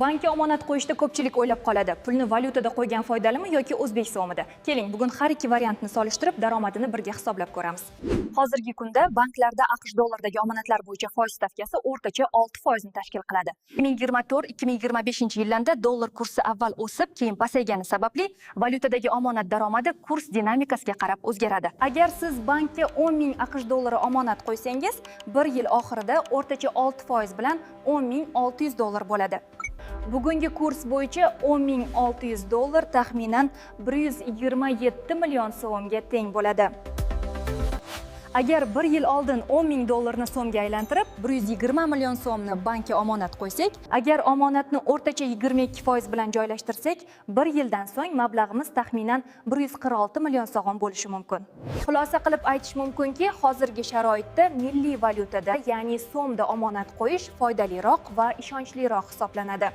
Bankka omonat qo'yishda ko'pchilik o'ylab qoladi. Pulni valyutada qo'ygan foydalimi yoki o'zbek so'mida? Keling, bugun har ikki variantni solishtirib, daromadini birga hisoblab ko'ramiz. Hozirgi kunda banklarda AQSh dollaridagi omonatlar bo'yicha foiz stavkasi o'rtacha 6% ni tashkil qiladi. 2024-2025 yillarda dollar kursi avval o'sib, keyin pasaygani sababli valyutadagi omonat daromadi kurs dinamikasiga qarab o'zgaradi. Agar siz bankka 10 000 AQSh dollari omonat qo'ysangiz, 1 yil oxirida o'rtacha 6% bilan 10 600 dollar bo'ladi. Bugungi kurs bo'yicha 10 600 dollar taxminan 127 million so'mga teng bo'ladi. Agar 1 yil oldin 10 000 dollarni so'mga aylantirib, 120 million so'mni bankka omonat qo'ysak, agar omonatni o'rtacha 22% bilan joylashtirsak, 1 yildan so'ng mablag'imiz taxminan 146 million so'm bo'lishi mumkin. Xulosa qilib aytish mumkinki, hozirgi sharoitda milliy valyutada, ya'ni so'mda omonat qo'yish foydaliroq va ishonchliroq hisoblanadi.